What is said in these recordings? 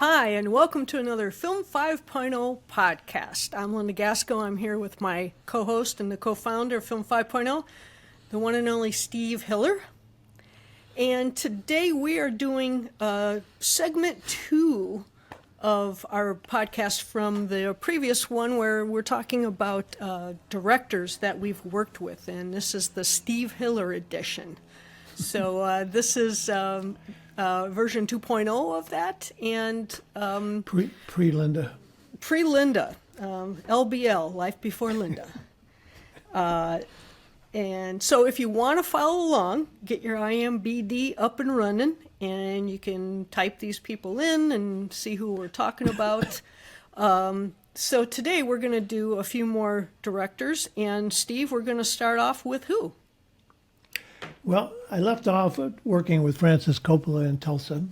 Hi, and welcome to another Film 5.0 podcast. I'm Linda Gasco. I'm here with my co-host and the co-founder of Film 5.0, the one and only Steve Hiller. And today we are doing segment 2 of our podcast from the previous one, where we're talking about directors that we've worked with. And this is the Steve Hiller edition. So this is version 2.0 of that, and pre-Linda. Pre-Linda, LBL, Life Before Linda. And so if you want to follow along, get your IMBD up and running, and you can type these people in and see who we're talking about. So today we're going to do a few more directors, and Steve, we're going to start off with who? Well, I left off working with Francis Coppola in Tulsa.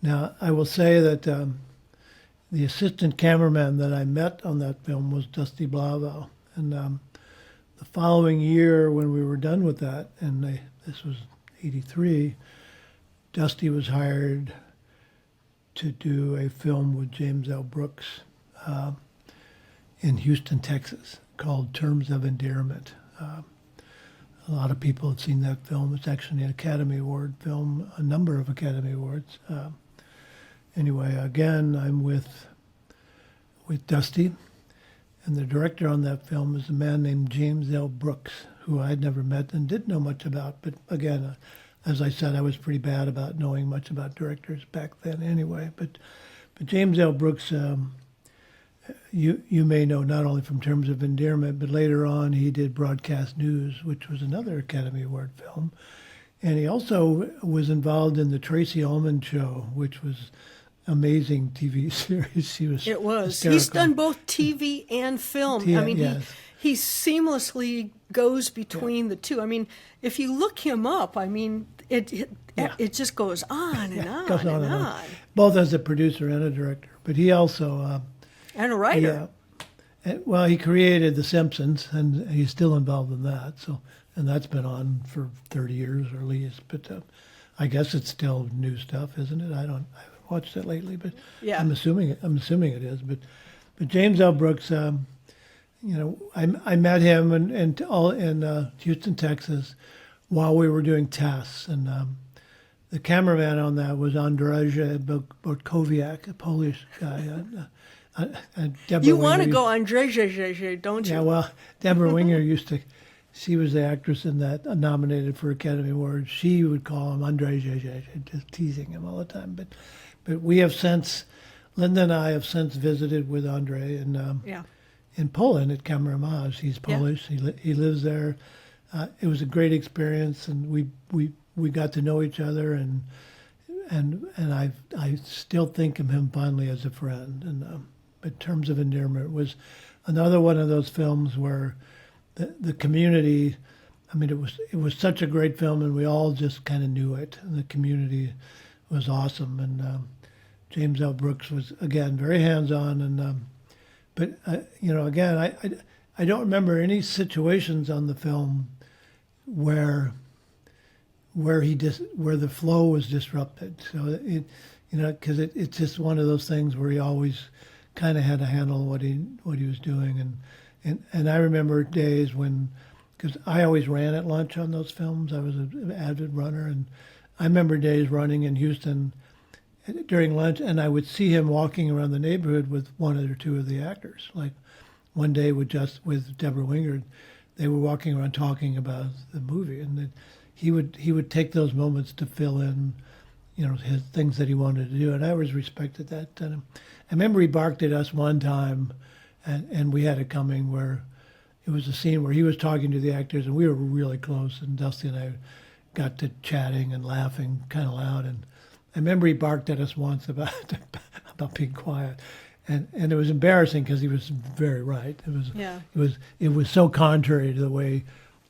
Now, I will say that the assistant cameraman that I met on that film was Dusty Blavo. And the following year, when we were done with that, and this was 83, Dusty was hired to do a film with James L. Brooks in Houston, Texas, called Terms of Endearment. A lot of people had seen that film. It's actually an Academy Award film, a number of Academy Awards. Anyway, again, I'm with Dusty, and the director on that film is a man named James L. Brooks, who I'd never met and didn't know much about. But again, as I said, I was pretty bad about knowing much about directors back then anyway. But James L. Brooks, you may know not only from Terms of Endearment, but later on he did Broadcast News, which was another Academy Award film. And he also was involved in the Tracy Ullman Show, which was amazing TV series. It was. Hysterical. He's done both TV and film. I mean, yes. he seamlessly goes between the two. I mean, if you look him up, I mean, it just goes on and on goes and on. Both as a producer and a director. But he also... and a writer. Yeah. Well, he created The Simpsons, and he's still involved in that. So, and that's been on for 30 years or at least. But I guess it's still new stuff, isn't it? I haven't watched it lately, but yeah. I'm assuming it is. But James L. Brooks, I met him in Houston, Texas, while we were doing tests, and the cameraman on that was Andrzej Borkowiak, a Polish guy. You want to go Andrzej, don't you? Yeah, well, Deborah Winger she was the actress in that nominated for Academy Awards. She would call him Andrzej, just teasing him all the time. But we have since, Linda and I have since visited with Andrzej in Poland at Kameramaj. He's Polish. Yeah. He lives there. It was a great experience, and we got to know each other, and I still think of him fondly as a friend. And but Terms of Endearment was another one of those films where the community, I mean, it was such a great film, and we all just kind of knew it, and the community was awesome. And James L. Brooks was, again, very hands-on. And but again, I don't remember any situations on the film where the flow was disrupted. So because it's just one of those things where he always kind of had to handle what he was doing, and I remember days when, because I always ran at lunch on those films. I was an avid runner, and I remember days running in Houston during lunch, and I would see him walking around the neighborhood with one or two of the actors. Like one day with Deborah Winger, they were walking around talking about the movie, and he would take those moments to fill in, his things that he wanted to do, and I always respected that. I remember he barked at us one time, and we had it coming where it was a scene where he was talking to the actors, and we were really close, and Dusty and I got to chatting and laughing kind of loud, and I remember he barked at us once about being quiet, and it was embarrassing because he was very right. It was so contrary to the way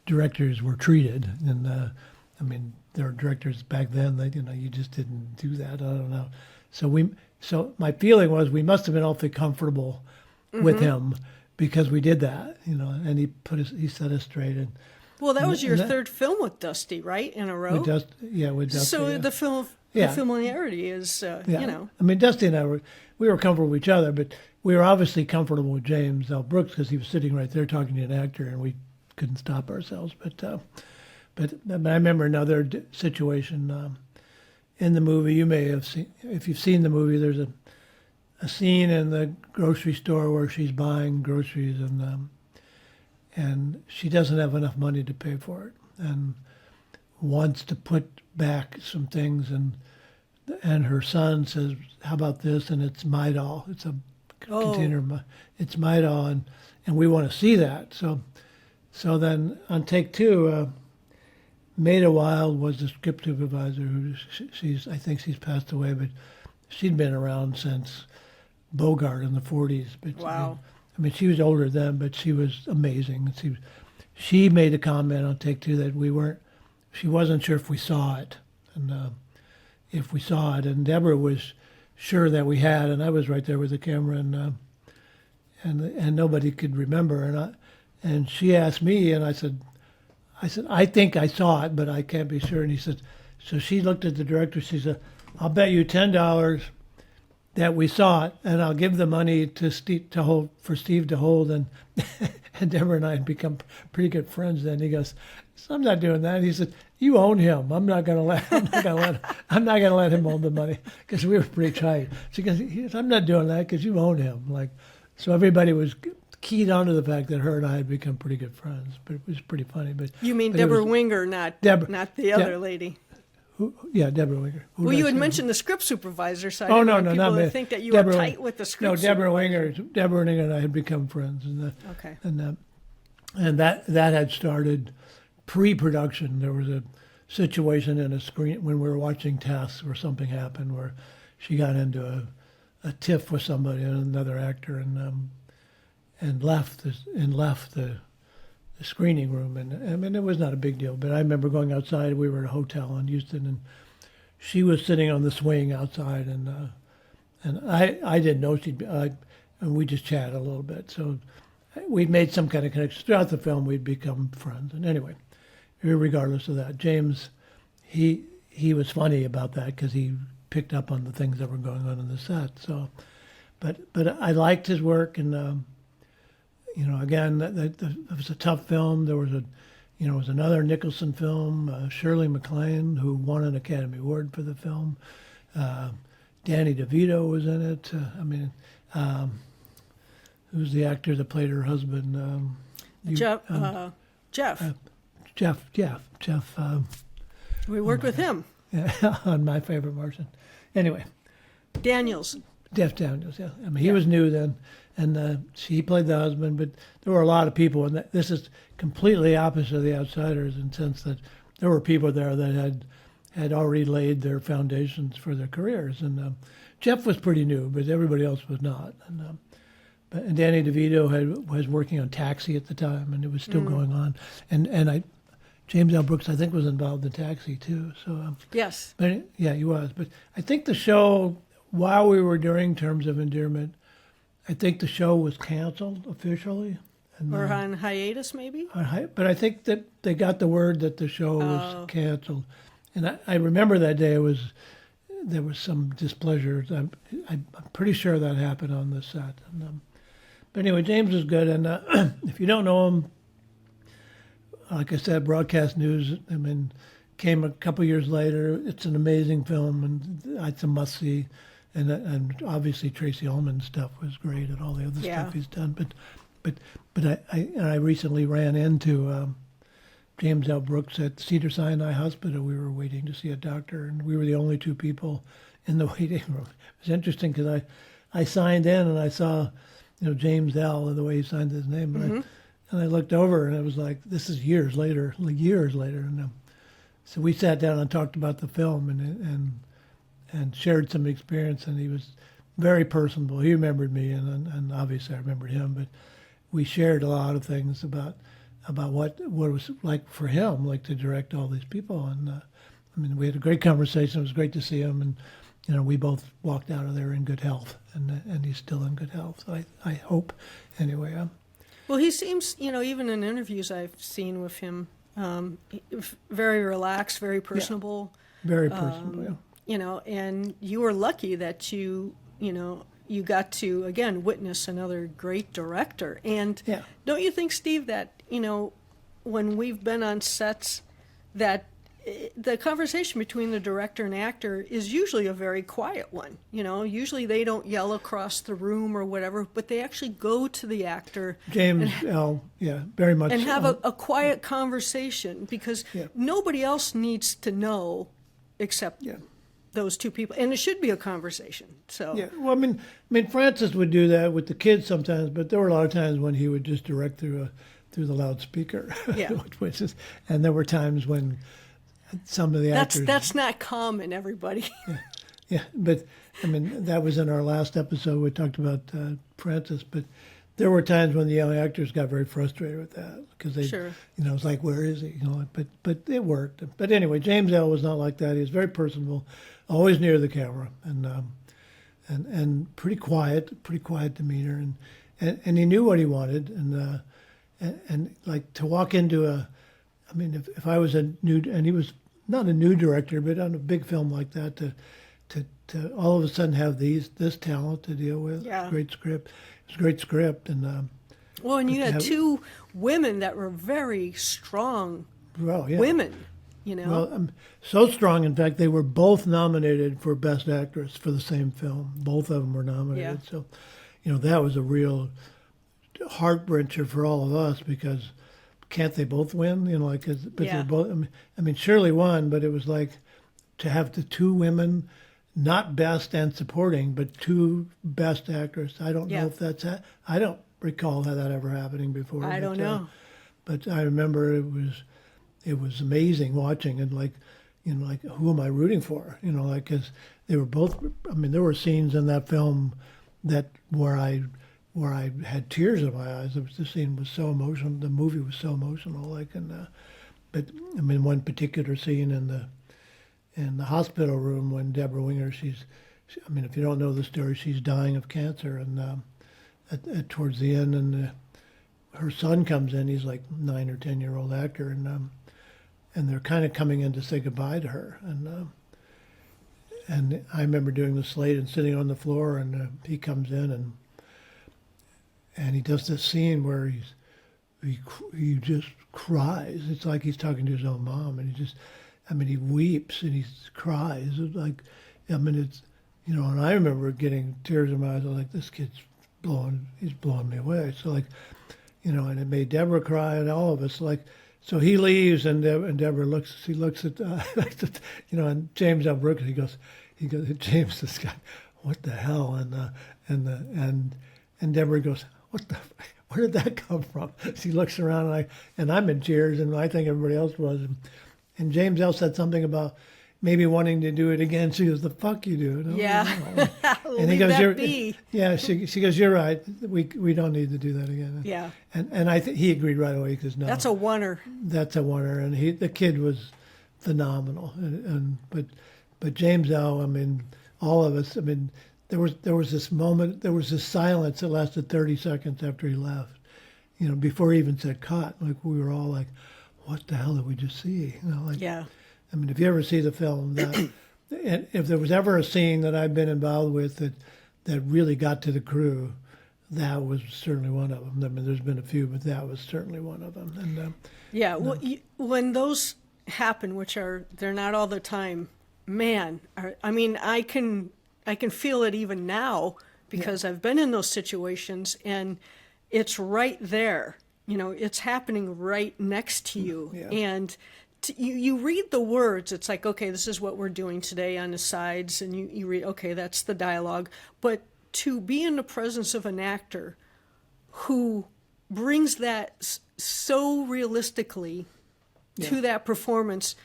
directors were treated, and I mean, there were directors back then that you just didn't do that. I don't know. So my feeling was we must have been awfully comfortable with him because we did that, and he set us straight. And well, that was your third film with Dusty, right, in a row? With Dusty. So yeah. the film Yeah. The familiarity is, Yeah. you know. I mean, Dusty and I we were comfortable with each other, but we were obviously comfortable with James L. Brooks because he was sitting right there talking to an actor, and we couldn't stop ourselves. But I remember another situation in the movie. You may have seen, if you've seen the movie, there's a scene in the grocery store where she's buying groceries and she doesn't have enough money to pay for it and wants to put back some things and her son says, "How about this?" And it's my doll. It's a container. It's my doll, and we want to see that. So then on take two, Maida Wild was the script supervisor. Who I think she's passed away, but she'd been around since Bogart in the 40s. But Wow. I mean, she was older then, but she was amazing. She made a comment on take two that she wasn't sure if we saw it, and if we saw it, and Deborah was sure that we had, and I was right there with the camera, and nobody could remember, and she asked me, and I said, I think I saw it, but I can't be sure. And he said, so she looked at the director. She said, "I'll bet you $10 that we saw it, and I'll give the money to Steve for Steve to hold." And and Deborah and I had become pretty good friends then. He goes, "So I'm not doing that." He said, "You own him. I'm not going to let him hold the money," because we were pretty tight. She goes, "I'm not doing that because you own him." So everybody was keyed onto the fact that her and I had become pretty good friends, but it was pretty funny. But You mean Deborah Winger, not the other lady? Deborah Winger. Well, you had mentioned the script supervisor, so I Oh, didn't no, want no, people not to me. think that you Deborah, were tight with the script supervisor. Deborah Winger and I had become friends, Okay. And that had started pre-production. There was a situation in a screen when we were watching tasks where something happened where she got into a tiff with somebody and another actor and left the screening room. And I mean, it was not a big deal, but I remember going outside. We were at a hotel in Houston, and she was sitting on the swing outside, and I didn't know she'd be. And we just chatted a little bit. So we'd made some kind of connection throughout the film. We'd become friends. And anyway, regardless of that, James, he was funny about that because he picked up on the things that were going on in the set. So, but I liked his work, and again, it was a tough film. There was was another Nicholson film, Shirley MacLaine, who won an Academy Award for the film. Danny DeVito was in it. Who's the actor that played her husband? Jeff. Jeff. We worked with him. Yeah, on My Favorite Martian. Anyway. Daniels. Jeff Daniels, yeah. I mean, he was new then, and he played the husband, but there were a lot of people, and this is completely opposite of The Outsiders in the sense that there were people there that had already laid their foundations for their careers, and Jeff was pretty new, but everybody else was not. And Danny DeVito was working on Taxi at the time, and it was still going on, and James L. Brooks, I think, was involved in Taxi too. So yes, but yeah, he was. But I think the show, while we were doing Terms of Endearment, I think the show was canceled officially. Or on hiatus, maybe? But I think that they got the word that the show was canceled. And I remember that day there was some displeasure. I'm pretty sure that happened on the set. But anyway, James is good. And if you don't know him, like I said, Broadcast News, came a couple years later. It's an amazing film, and it's a must-see. And obviously Tracy Ullman's stuff was great, and all the other stuff he's done. But I recently ran into James L. Brooks at Cedars-Sinai Hospital. We were waiting to see a doctor, and we were the only two people in the waiting room. It was interesting because I signed in and I saw, James L. and the way he signed his name, and I looked over and it was like, this is years later. And so we sat down and talked about the film and shared some experience, and he was very personable. He remembered me, and obviously I remembered him, but we shared a lot of things about what it was like for him, like to direct all these people. And we had a great conversation. It was great to see him, and we both walked out of there in good health, and he's still in good health. I hope, anyway. Well, he seems, even in interviews I've seen with him, very relaxed, very personable. Very personable, yeah. and you were lucky that you got to, again, witness another great director. And Yeah. don't you think, Steve, that, when we've been on sets, that the conversation between the director and actor is usually a very quiet one. Usually they don't yell across the room or whatever, but they actually go to the actor James L. Yeah, very much. and have a quiet conversation, because nobody else needs to know except those two people, and it should be a conversation. So Yeah, well, I mean, Francis would do that with the kids sometimes, but there were a lot of times when he would just direct through the loudspeaker. Yeah. And there were times when some of the actors. That's not common, everybody. Yeah, but I mean, that was in our last episode. We talked about Francis, but there were times when the young actors got very frustrated with that because they, Sure. it's like, where is he? But it worked. But anyway, James L. was not like that. He was very personable, always near the camera, and pretty quiet demeanor, and he knew what he wanted, and like to walk into I mean, if I was and he was not a new director, but on a big film like that, to all of a sudden have this talent to deal with, great script. It was a great script, and well, and you had two women that were very strong women. Well, so strong, in fact, they were both nominated for Best Actress for the same film. Both of them were nominated. Yeah. So, that was a real heart-wrencher for all of us, because can't they both win? They're both. I mean, Shirley won, but it was like to have the two women, not best and supporting, but two Best Actress. I don't know if that's. I don't recall that ever happening before. I don't know. But I remember it was amazing watching, and like who am I rooting for? Because they were both. I mean, there were scenes in that film where I had tears in my eyes. The scene was so emotional. The movie was so emotional. But I mean, one particular scene in the hospital room when Deborah Winger, I mean, if you don't know the story, she's dying of cancer, and towards the end, and her son comes in. He's like 9 or 10-year-old actor, and they're kind of coming in to say goodbye to her, and I remember doing the slate and sitting on the floor, and he comes in and he does this scene where he just cries. It's like he's talking to his own mom, and he weeps and he cries. It's like, it's, and I remember getting tears in my eyes. I was like, this kid's he's blowing me away. So and it made Deborah cry, and all of us, so he leaves, and Deborah looks at, and James L. Brooks, he goes, James, this guy, what the hell? And Deborah goes, where did that come from? She looks around, and I'm in tears, and I think everybody else was. And James L. said something about maybe wanting to do it again. She goes, the fuck you do? And he goes, yeah, she goes, you're right. We don't need to do that again. Yeah. And I think he agreed right away, because no. That's a oneer. That's a oneer. And the kid was phenomenal. But James L., I mean, all of us, I mean, there was this moment, there was this silence that lasted 30 seconds after he left, before he even said cut. Like, we were all like, what the hell did we just see? Yeah. I mean, if you ever see the film, and if there was ever a scene that I've been involved with that really got to the crew, that was certainly one of them. I mean, there's been a few, but that was certainly one of them. And well, when those happen, they're not all the time, man. I mean, I can feel it even now, because I've been in those situations, and it's right there. It's happening right next to you. Yeah. And you read the words. It's like, okay, this is what we're doing today on the sides. And you read, okay, that's the dialogue. But to be in the presence of an actor who brings that so realistically to that performance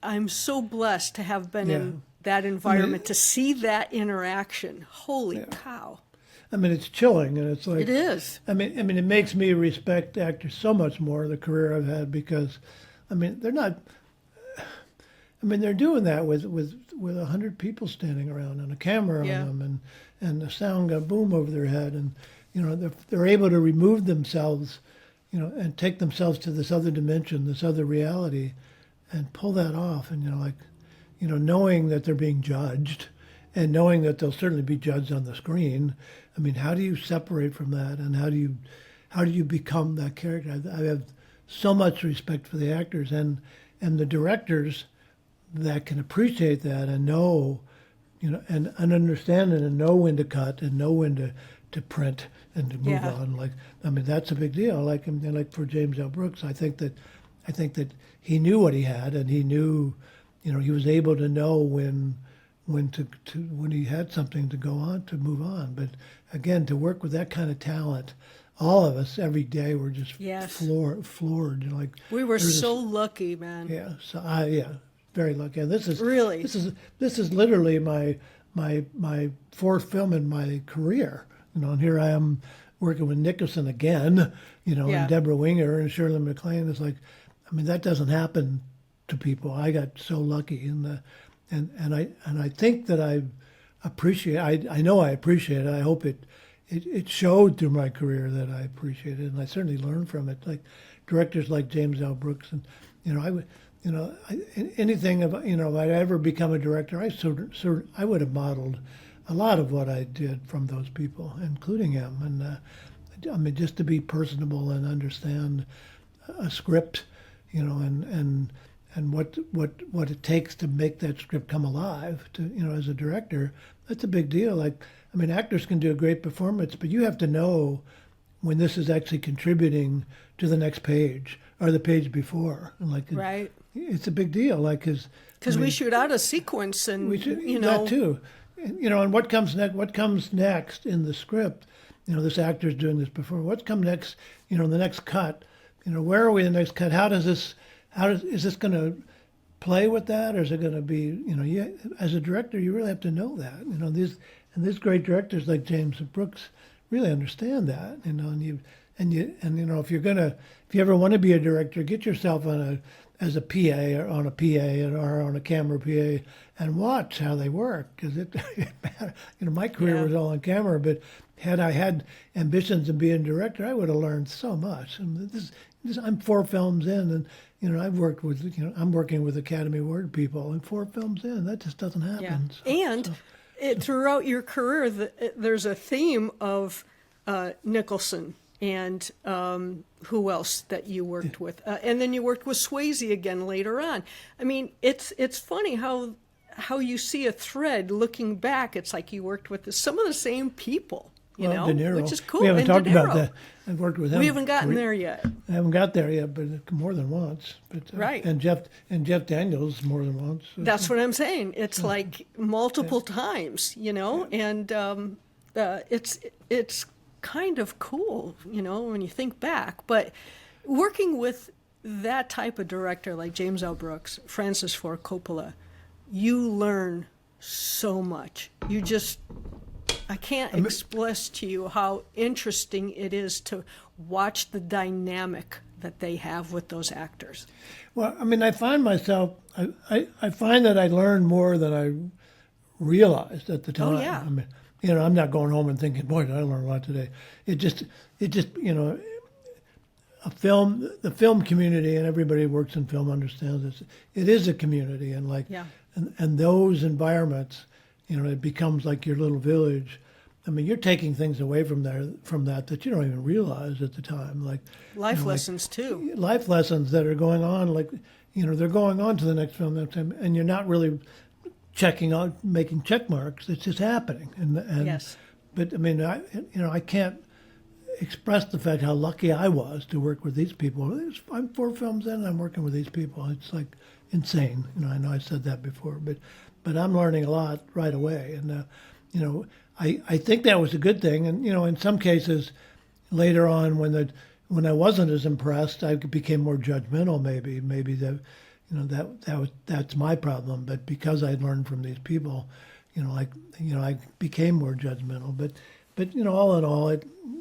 I'm so blessed to have been in that environment, to see that interaction. Holy cow. I mean, it's chilling, and it's like, it is. I mean, it makes me respect actors so much more, the career I've had, because, I mean, they're not. I mean, they're doing that with 100 people standing around and a camera on them, and the sound got boom over their head, and they're able to remove themselves, and take themselves to this other dimension, this other reality, and pull that off, and knowing that they're being judged and knowing that they'll certainly be judged on the screen. I mean, how do you separate from that, and how do you become that character? I have so much respect for the actors and the directors that can appreciate that and know, and understand it and know when to cut and know when to print and to move on. Like, I mean, that's a big deal. Like for James L. Brooks, I think that he knew what he had, and he knew, he was able to know when he had something to go on, to move on. But again, to work with that kind of talent, all of us every day were just floored. Like, we were so lucky, man. Yeah. So very lucky. And this is literally my fourth film in my career. And here I am working with Nicholson again. And Deborah Winger and Shirley MacLaine. It's like, I mean, that doesn't happen to people. I got so lucky, and I think that I appreciate. I know I appreciate it. I hope it showed through my career that I appreciate it, and I certainly learned from it. Like directors like James L. Brooks, and I would, anything if I'd ever become a director, I would have modeled a lot of what I did from those people, including him. And I mean, just to be personable and understand a script, and what it takes to make that script come alive. As a director, that's a big deal. Like, I mean, actors can do a great performance, but you have to know when this is actually contributing to the next page or the page before. And like, right, it's a big deal. Like, because we shoot out a sequence, and that too. And what comes next in the script? This actor's doing this before. What's come next? The next cut. Where are we in the next cut? Is this going to play with that, or is it going to be? As a director, you really have to know that. These great directors like James Brooks really understand that. If you ever want to be a director, get yourself as a PA or on a PA or on a camera PA and watch how they work, because it my career was all on camera, but had I had ambitions of being a director, I would have learned so much. And I'm 4 films in, and I've worked with I'm working with Academy Award people, and 4 films in, that just doesn't happen. Throughout your career, there's a theme of Nicholson and who else that you worked with, and then you worked with Swayze again later on. I mean, it's funny how you see a thread looking back. It's like you worked with some of the same people, De Niro, which is cool. We haven't talked about that. I've worked with him. We haven't gotten there yet. I haven't got there yet, but more than once. But right. And Jeff Daniels more than once. That's what I'm saying. It's like multiple times, and it's kind of cool, when you think back. But working with that type of director like James L. Brooks, Francis Ford Coppola, you learn so much. I can't express to you how interesting it is to watch the dynamic that they have with those actors. Well, I mean, I find myself, I find that I learn more than I realized at the time. Oh, yeah. I mean, I'm not going home and thinking, boy, did I learn a lot today. It just, the film community, and everybody who works in film understands this. It is a community, and and those environments, it becomes like your little village. I mean, you're taking things away from that you don't even realize at the time, like life lessons too. Life lessons that are going on, like they're going on to the next film that time, and you're not really checking out, making check marks. It's just happening, and yes. But I mean, I can't express the fact how lucky I was to work with these people. I'm 4 films in, and I'm working with these people. It's like insane. I know I said that before, but I'm learning a lot right away, and I think that was a good thing. And in some cases, later on, when I wasn't as impressed, I became more judgmental. Maybe that's my problem. But because I learned from these people, I became more judgmental. But all in all,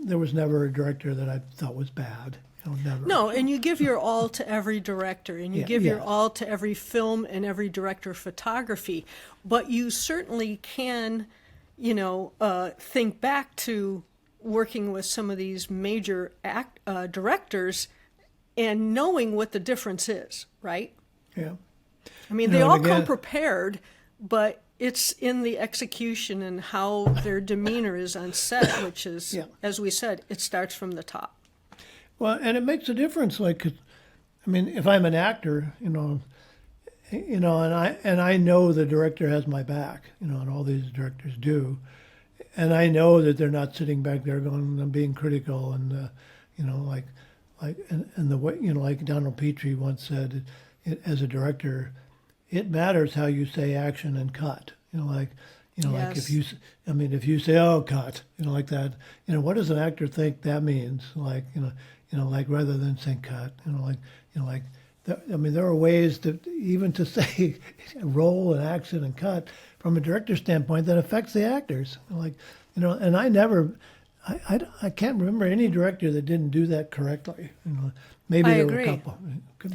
there was never a director that I thought was bad. Never. No, and you give your all to every director, and you give your all to every film and every director of photography. But you certainly can, think back to working with some of these major directors and knowing what the difference is, right? Yeah. I mean, You they know, all and come again- prepared, but it's in the execution and how their demeanor is on set, which is, Yeah. as we said, it starts from the top. Well, and it makes a difference. Like, 'cause, I mean, if I'm an actor, and I know the director has my back, and all these directors do, and I know that they're not sitting back there going, I'm being critical, and and the way, like Donald Petrie once said, as a director, it matters how you say action and cut. Like Yes. if you say, oh, cut, like that, what does an actor think that means? Like, like rather than saying cut, there are ways to say roll and action and cut from a director's standpoint that affects the actors. And I can't remember any director that didn't do that correctly. Maybe I there agree. were a couple,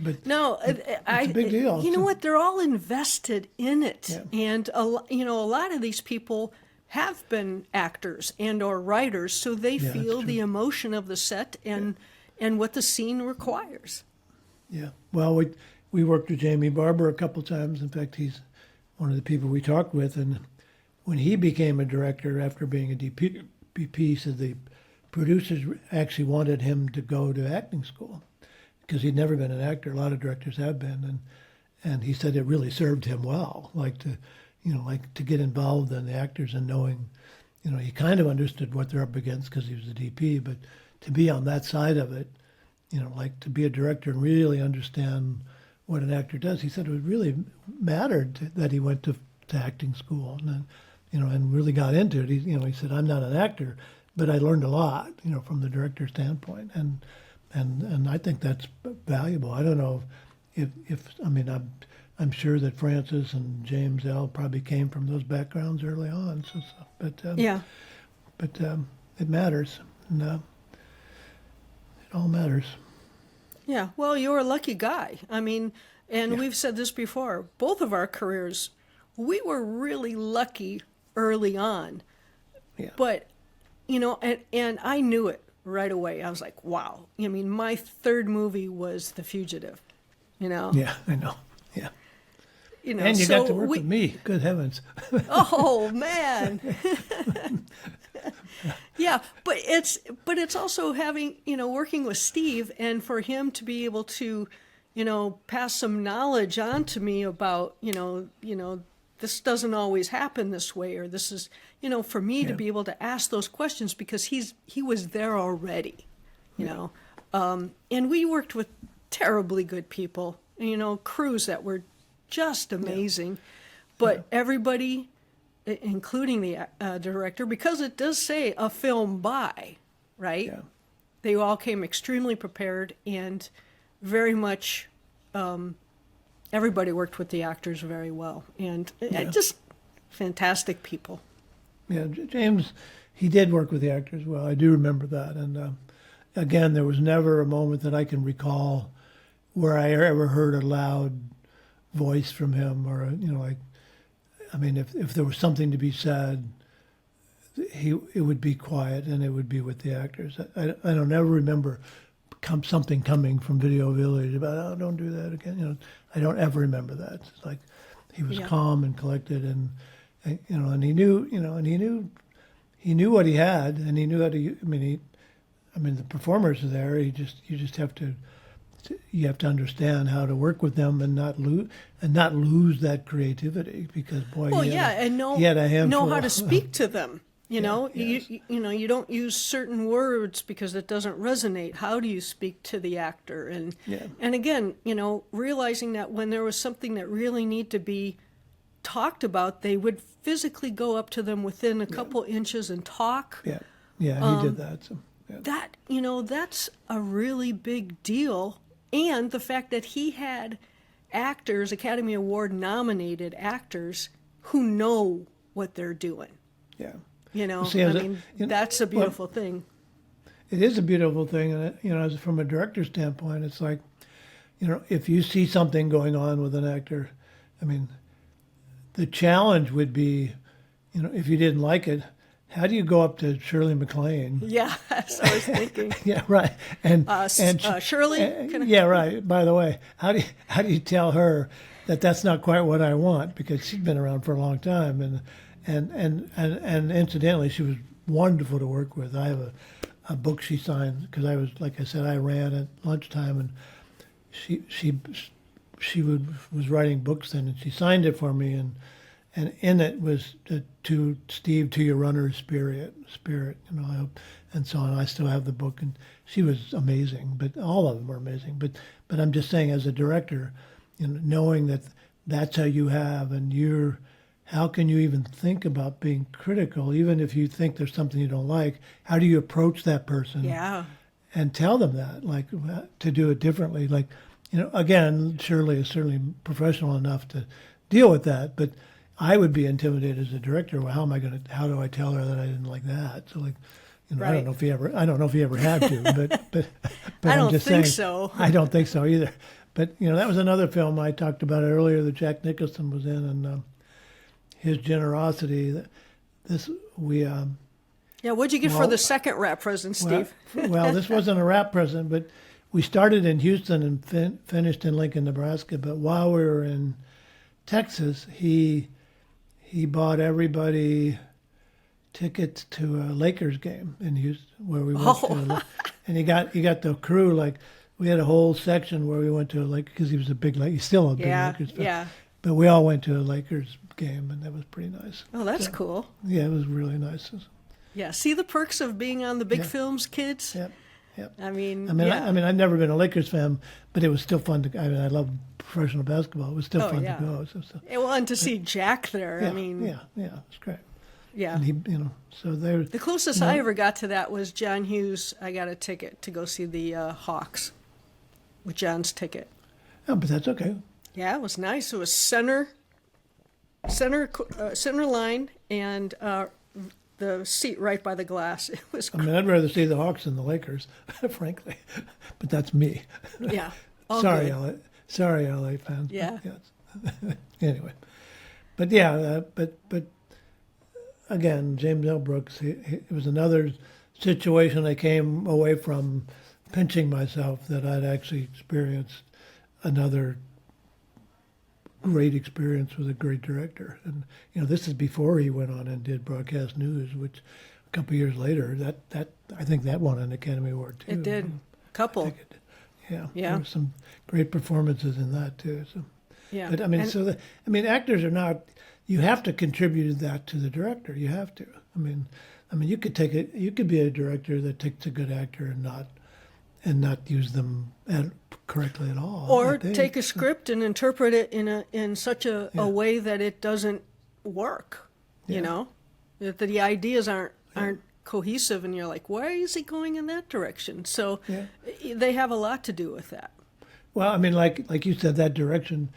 but No, it's a big deal. You know what? They're all invested in it, Yeah. and a lot of these people have been actors and or writers, so they Yeah, that's feel true. the emotion of the set and what the scene requires. Yeah. Well, we worked with Jamie Barber a couple times. In fact, he's one of the people we talked with. And when he became a director after being a DP, said the producers actually wanted him to go to acting school because he'd never been an actor. A lot of directors have been, and he said it really served him well, to get involved in the actors and knowing, he kind of understood what they're up against because he was a DP, but to be on that side of it, to be a director and really understand what an actor does. He said it really mattered that he went to acting school and and really got into it. He said, I'm not an actor, but I learned a lot, from the director's standpoint. And I think that's valuable. I don't know I'm sure that Francis and James L. probably came from those backgrounds early on. But it matters. And, it all matters. Yeah, well, you're a lucky guy. I mean, and Yeah. we've said this before, both of our careers, we were really lucky early on. Yeah. But, and I knew it right away. I was like, wow. I mean, my third movie was The Fugitive, Yeah, I know. Yeah. And you so got to work with me. Good heavens. Oh, man. Yeah, but it's also having, working with Steve and for him to be able to, pass some knowledge on to me about, this doesn't always happen this way, or this is, for me to Yeah. be able to ask those questions because he was there already, and we worked with terribly good people, crews that were just amazing, but everybody, including the director, because it does say a film by, right? Yeah. They all came extremely prepared and very much, everybody worked with the actors very well. And just fantastic people. Yeah, James, he did work with the actors well. I do remember that. And again, there was never a moment that I can recall where I ever heard a loud voice from him or, if there was something to be said, it would be quiet and it would be with the actors. I don't ever remember something coming from Video Village about, oh, don't do that again. I don't ever remember that. It's like he was calm and collected and and he knew, he knew what he had and he knew how to, the performers are there. You just have to understand how to work with them and not lose that creativity because boy, Well, he had a handful know how to of- speak to them. yes. You don't use certain words because it doesn't resonate. How do you speak to the actor? And again, realizing that when there was something that really needed to be talked about, they would physically go up to them within a couple inches and talk. he did that. So, yeah. That, that's a really big deal. And the fact that he had actors, Academy Award nominated actors, who know what they're doing. Yeah. See, that's a beautiful thing. It is a beautiful thing, and from a director's standpoint, it's like, if you see something going on with an actor, the challenge would be, if you didn't like it, how do you go up to Shirley MacLaine? Yeah, that's what I was thinking. Yeah, right. And Shirley? yeah, right. By the way, how do you tell her that's not quite what I want, because she's been around for a long time, and incidentally, she was wonderful to work with. I have a book she signed, because I was, like I said, I ran at lunchtime, and she was writing books then, and she signed it for me, and in it was to Steve, to your runner's spirit, I hope, and so on. I still have the book, and she was amazing, but all of them were amazing. But I'm just saying, as a director, knowing that that's how you have, and how can you even think about being critical, even if you think there's something you don't like? How do you approach that person? Yeah. And tell them that, like, to do it differently. Like, again, Shirley is certainly professional enough to deal with that, but I would be intimidated as a director. Well, how do I tell her that I didn't like that? So, like, Right. I don't know if he ever had to, but I I'm don't just think saying, so. I don't think so either. But that was another film I talked about earlier that Jack Nicholson was in, and his generosity. Yeah, what'd you get for the second rap present, Steve? Well, this wasn't a rap present, but we started in Houston and finished in Lincoln, Nebraska. But while we were in Texas, he bought everybody tickets to a Lakers game in Houston, where we went to, and he got the crew, like, we had a whole section where we went to a Lakers, because he was he's still a big Lakers fan. Yeah. But we all went to a Lakers game, and that was pretty nice. Oh, that's cool. Yeah, it was really nice. Yeah, see the perks of being on the big films, kids? Yep. Yep. I mean, I've never been a Lakers fan, but it was still fun to. I love professional basketball. It was still fun to go. So. Well, and to see Jack there, yeah, I mean, it's great. Yeah. And he, so they. The closest I ever got to that was John Hughes. I got a ticket to go see the Hawks with John's ticket. Oh, but that's okay. Yeah, it was nice. It was center line, and the seat right by the glass. It was. I'd rather see the Hawks than the Lakers, frankly, but that's me. Yeah. Sorry, LA fans. Yeah. Yes. Anyway, but yeah, but again, James L. Brooks. It was another situation I came away from pinching myself that I'd actually experienced another great experience with a great director. And this is before he went on and did Broadcast News, which a couple of years later, that I think that won an Academy Award too. It did. A couple. Yeah. Yeah. There were some great performances in that too. So. Yeah. But actors are not. You have to contribute that to the director. You have to. You could be a director that takes a good actor and not use them correctly at all. Or take a script and interpret it in such a way that it doesn't work. That the ideas aren't cohesive, and you're like, why is he going in that direction? So they have a lot to do with that. Well, like you said, that direction,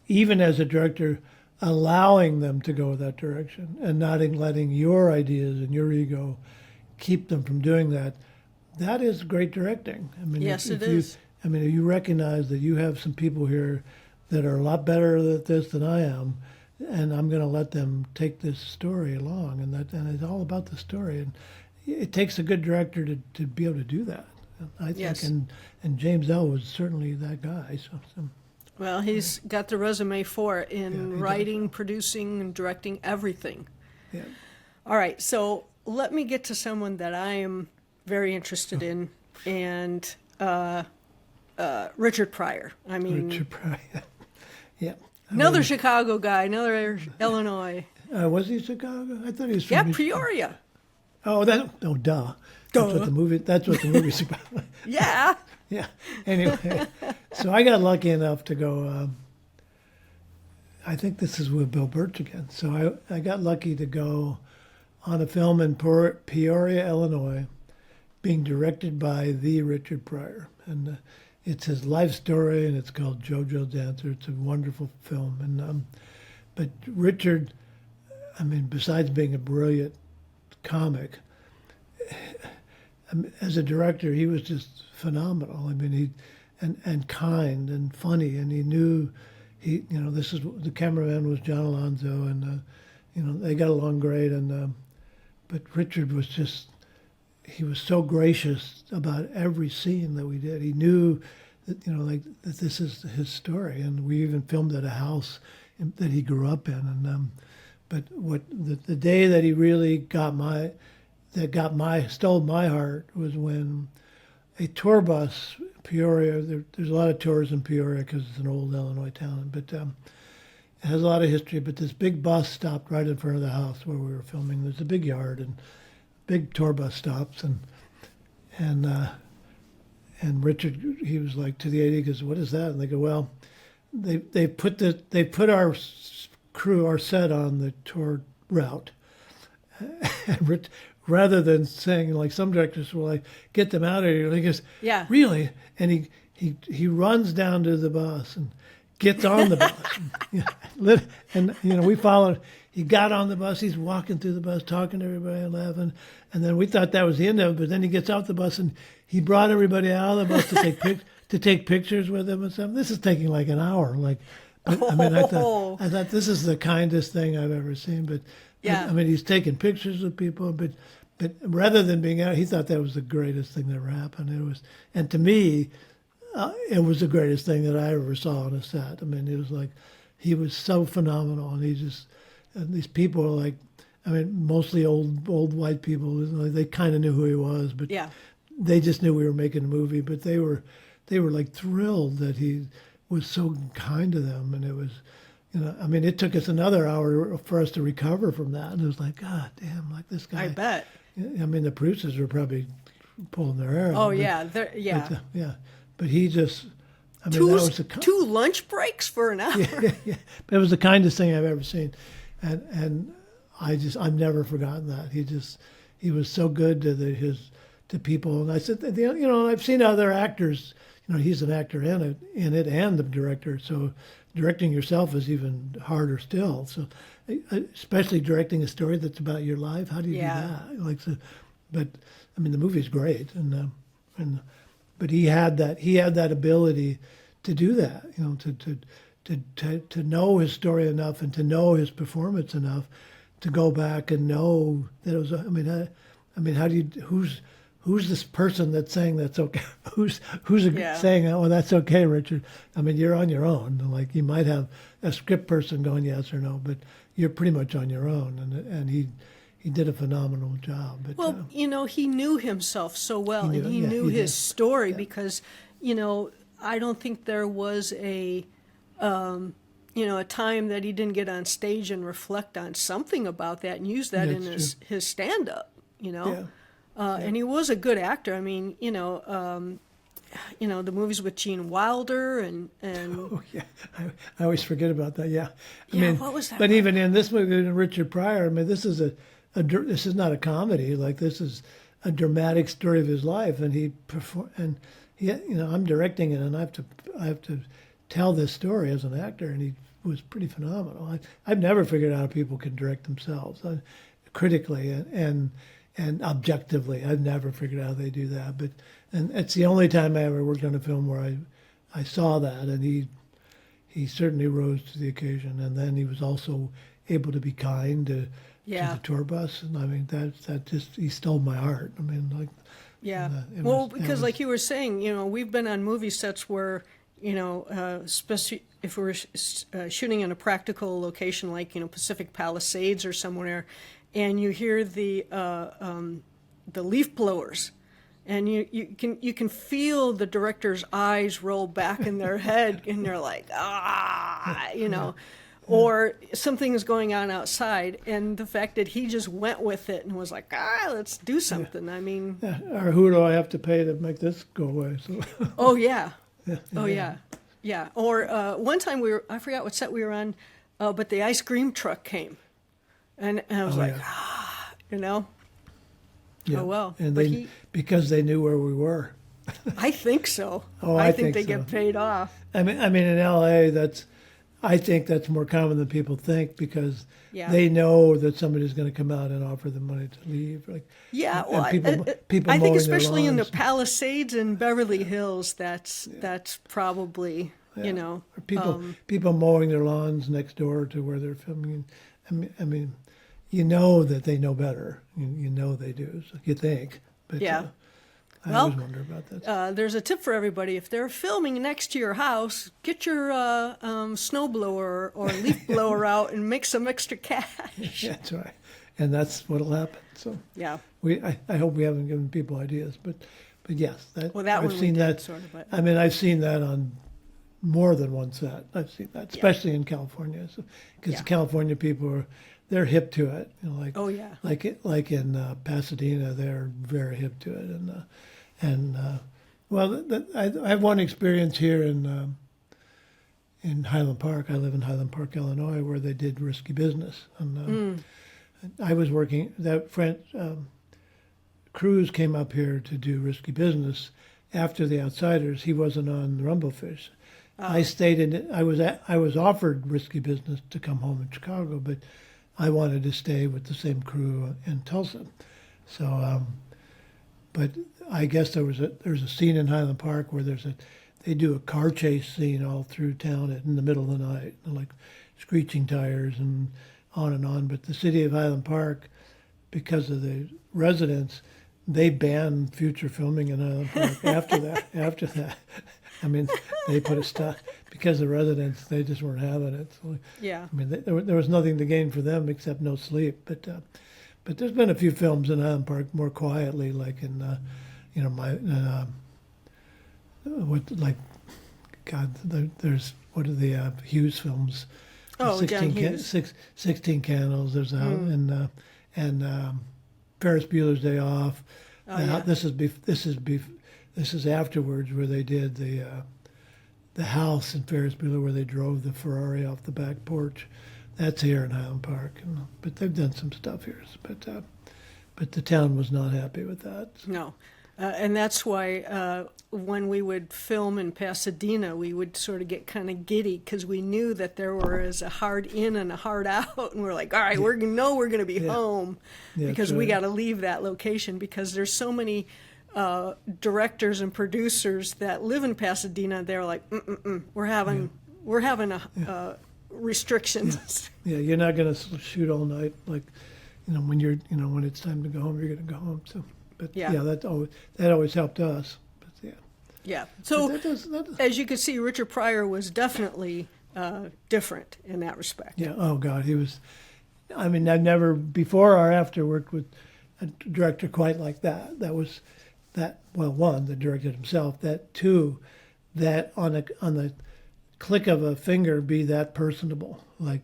even as a director, allowing them to go that direction and not letting your ideas and your ego keep them from doing that. That is great directing. Yes, it is. If you recognize that you have some people here that are a lot better at this than I am, and I'm going to let them take this story along, and it's all about the story. And it takes a good director to be able to do that, I think. Yes. And James L. was certainly that guy. So. Well, he's got the resume for it in writing, producing, and directing everything. Yeah. All right, so let me get to someone that I am very interested in, and Richard Pryor. Richard Pryor. Yeah. Another Chicago guy, another Illinois. Was he Chicago? I thought he was from Peoria. Oh, duh. That's what the movie's about. Yeah. Yeah. Anyway, so I got lucky enough to go. I think this is with Bill Birch again. So I got lucky to go on a film in Peoria, Illinois, being directed by the Richard Pryor, and it's his life story, and it's called JoJo's Dancer. It's a wonderful film, and but Richard, besides being a brilliant comic, as a director, he was just phenomenal. And kind and funny, and he knew this is the cameraman was John Alonzo, and they got along great, and but Richard was he was so gracious about every scene that we did. He knew that, like that this is his story, and we even filmed at a house that he grew up in. And but what the day that he really stole my heart was when a tour bus, Peoria. There's a lot of tours in Peoria because it's an old Illinois town, but it has a lot of history. But this big bus stopped right in front of the house where we were filming. There's a big yard and big tour bus stops, and Richard, he was like to the AD, he goes, "What is that?" And they go, "Well, they put our crew, our set on the tour route." And rather than saying, like some directors will like, "Get them out of here," he goes, Yeah. "Really?" And he runs down to the bus and gets on the bus. And we followed. He got on the bus. He's walking through the bus, talking to everybody and laughing. And then we thought that was the end of it. But then he gets off the bus and he brought everybody out of the bus to take pictures with him and stuff. This is taking like an hour. I thought this is the kindest thing I've ever seen. But yeah, he's taking pictures of people. But rather than being out, he thought that was the greatest thing that ever happened. And to me, it was the greatest thing that I ever saw on a set. It was like he was so phenomenal, and these people are like, mostly old white people. They kind of knew who he was, but yeah, they just knew we were making a movie. But they were like thrilled that he was so kind to them, and it was, it took us another hour for us to recover from that, and it was like, God damn, like this guy. I bet. The producers were probably pulling their hair out. Oh, but, yeah. But he just, two lunch breaks for an hour. Yeah. But it was the kindest thing I've ever seen, and I've never forgotten that. He was so good to people. And I said, I've seen other actors. He's an actor in it and the director. So directing yourself is even harder still. So especially directing a story that's about your life. How do you do that? But the movie's great, but he had that ability to do that. To know his story enough and to know his performance enough to go back and know that it was. How do you who's this person that's saying that's okay? Who's saying, "Oh, that's okay, Richard"? You're on your own. Like you might have a script person going yes or no, but you're pretty much on your own. And he did a phenomenal job. But, well, he knew himself so well, and he knew his story because, I don't think there was a time that he didn't get on stage and reflect on something about that and use that in his stand-up. And he was a good actor. The movies with Gene Wilder and oh yeah, I always forget about that. Yeah, what was that? But even in this movie, Richard Pryor, this is this is not a comedy. Like this is a dramatic story of his life, and I'm directing it, and I have to tell this story as an actor, and he was pretty phenomenal. I've never figured out how people can direct themselves critically and objectively. I've never figured out how they do that. And it's the only time I ever worked on a film where I saw that, and he certainly rose to the occasion. And then he was also able to be kind to the tour bus, and that just he stole my heart. Because like you were saying, we've been on movie sets where especially if we're shooting in a practical location like Pacific Palisades or somewhere, and you hear the leaf blowers, and you can feel the director's eyes roll back in their head, and they're like, or something is going on outside, and the fact that he just went with it and was like, let's do something. Or who do I have to pay to make this go away? So. Oh yeah. Yeah. Or one time I forgot what set we were on, but the ice cream truck came. And I was Yeah. Oh, well. And because they knew where we were. I think so. I think they so. get paid off. In L.A., I think that's more common than people think because they know that somebody's going to come out and offer them money to leave. People I think mowing especially their in the lawns. Palisades and Beverly Hills, that's probably, Or people mowing their lawns next door to where they're filming. That they know better. You know they do. So you think, but I Well, always wonder about that. there's a tip for everybody. If they're filming next to your house, get your snow blower or leaf blower out and make some extra cash. Yeah, that's right. And that's what'll happen. So Yeah. I hope we haven't given people ideas, but yes, Well, that I've one we seen did, that. sort of, but- I mean, I've seen that on more than one set. I've seen that, especially in California, because Yeah. the California people they're hip to it. You know, like Oh, yeah. like in Pasadena, they're very hip to it, and well, I have one experience here in Highland Park. I live in Highland Park, Illinois, where they did Risky Business, and I was working. That French Cruz came up here to do Risky Business after The Outsiders. He wasn't on Rumblefish. I stayed in. I was offered Risky Business to come home in Chicago, but I wanted to stay with the same crew in Tulsa. So, but I guess there's a scene in Highland Park where they do a car chase scene all through town in the middle of the night, like screeching tires and on. But the city of Highland Park, because of the residents, they banned future filming in Highland Park after that. After that, I mean, they put a stop because the residents, they just weren't having it. So, Yeah. I mean, there was nothing to gain for them except no sleep. But there's been a few films in Highland Park more quietly, like in there's what are the Hughes films? Oh, John Hughes. 16 Candles. There's and Ferris Bueller's Day Off. Oh, yeah. This is afterwards where they did the house in Ferris Bueller where they drove the Ferrari off the back porch. That's here in Highland Park, but they've done some stuff here. But the town was not happy with that. No. And that's why when we would film in Pasadena, we would sort of get kind of giddy because we knew that there was a hard in and a hard out. And we're like, all right, we're going to be home because we got to leave that location because there's so many directors and producers that live in Pasadena. They're like, we're having restrictions. Yeah, you're not going to shoot all night. Like, when it's time to go home, you're going to go home. So. But that always helped us. But Yeah. So that does. As you can see, Richard Pryor was definitely different in that respect. Yeah. Oh God, he was. I mean, I've never before or after worked with a director quite like that. One, the director himself. That two, that on the click of a finger, be that personable. Like,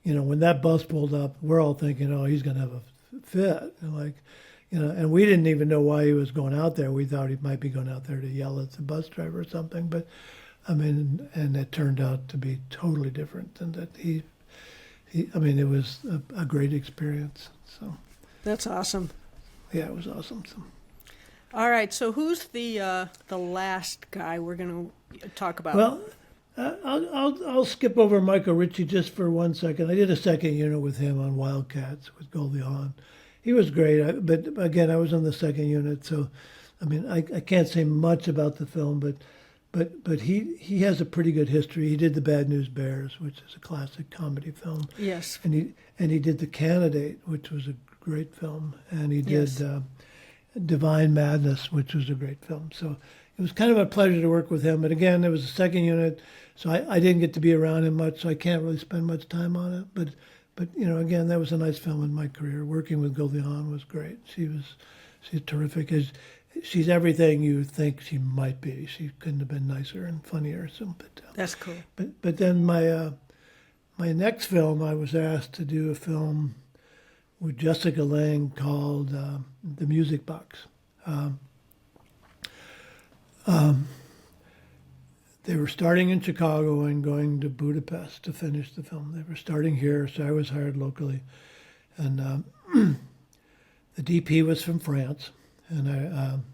when that bus pulled up, we're all thinking, oh, he's going to have a fit. And we didn't even know why he was going out there. We thought he might be going out there to yell at the bus driver or something. But, I mean, and it turned out to be totally different. And that it was a great experience. So That's awesome. Yeah, it was awesome. So. All right. So who's the last guy we're going to talk about? Well, I'll skip over Michael Ritchie just for 1 second. I did a second unit with him on Wildcats with Goldie Hawn. He was great, but again, I was on the second unit, so I mean, I can't say much about the film, but he has a pretty good history. He did The Bad News Bears, which is a classic comedy film. Yes. And he did The Candidate, which was a great film, and he did Divine Madness, which was a great film. So it was kind of a pleasure to work with him. But again, it was a second unit, so I didn't get to be around him much, so I can't really spend much time on it. But again, that was a nice film in my career. Working with Goldie Hawn was great. She's terrific. She's everything you think she might be. She couldn't have been nicer and funnier. So, that's cool. But then my next film, I was asked to do a film with Jessica Lange called The Music Box. They were starting in Chicago and going to Budapest to finish the film. They were starting here, so I was hired locally. And the DP was from France, and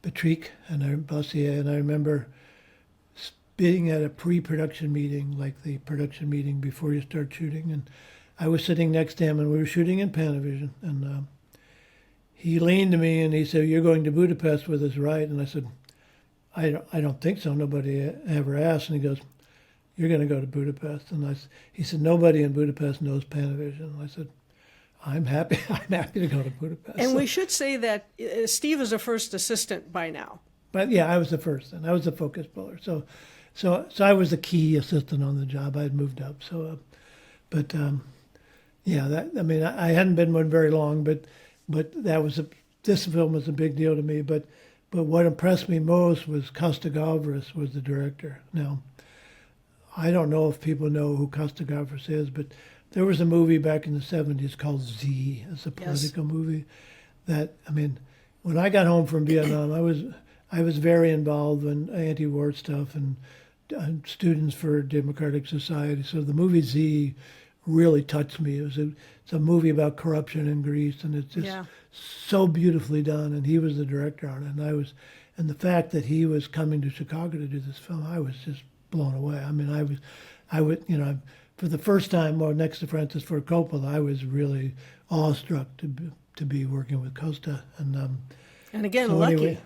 Patrick and Bossier, and I remember being at a pre-production meeting, like the production meeting before you start shooting, and I was sitting next to him, and we were shooting in Panavision, and he leaned to me and he said, "You're going to Budapest with us, right?" And I said, I don't think so. Nobody ever asked. And he goes, "You're going to go to Budapest." And he said, "Nobody in Budapest knows Panavision." And I said, I'm happy. I'm happy to go to Budapest. And we should say that Steve is a first assistant by now. But yeah, I was the first, and I was the focus puller. So I was the key assistant on the job. I had moved up. Yeah, I hadn't been one very long, but this film was a big deal to me. But what impressed me most was Costa-Gavras was the director. Now, I don't know if people know who Costa-Gavras is, but there was a movie back in the 70s called Z. It's a political movie when I got home from Vietnam, I was very involved in anti-war stuff and Students for Democratic Society. So the movie Z really touched me. It's a movie about corruption in Greece, and it's just so beautifully done. And he was the director on it, and the fact that he was coming to Chicago to do this film, I was just blown away. I would, for the first time, next to Francis Ford Coppola, I was really awestruck to be working with Costa. And again, so lucky. Anyway,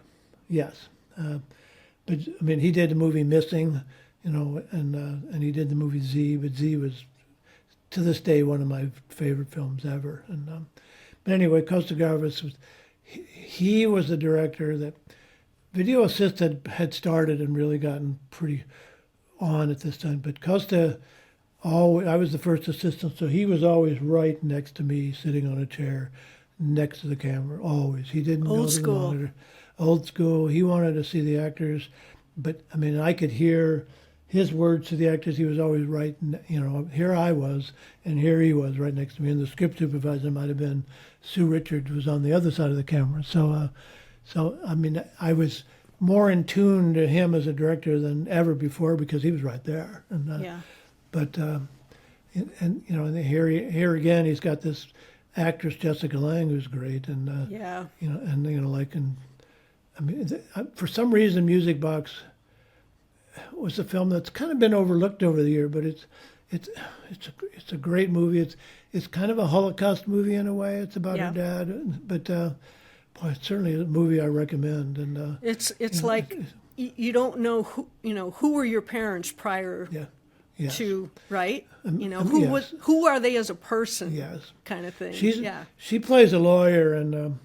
yes. But he did the movie Missing, and he did the movie Z. But Z was, to this day, one of my favorite films ever. But anyway, Costa-Gavras he was the director that Video Assist had started and really gotten pretty on at this time. But Costa, I was the first assistant, so he was always right next to me, sitting on a chair next to the camera. Always, he didn't go to the monitor. Old school. He wanted to see the actors, but I could hear his words to the actors. He was always right. Here I was, and here he was right next to me. And the script supervisor might have been Sue Richards, was on the other side of the camera. So I was more in tune to him as a director than ever before because he was right there. But here again, he's got this actress Jessica Lange who's great, for some reason, Music Box was a film that's kind of been overlooked over the year, but it's a great movie. It's kind of a Holocaust movie in a way. It's about her dad, but it's certainly a movie I recommend. And it's like you don't know who were your parents prior to, right? Who are they as a person? Yes, kind of thing. She plays a lawyer, and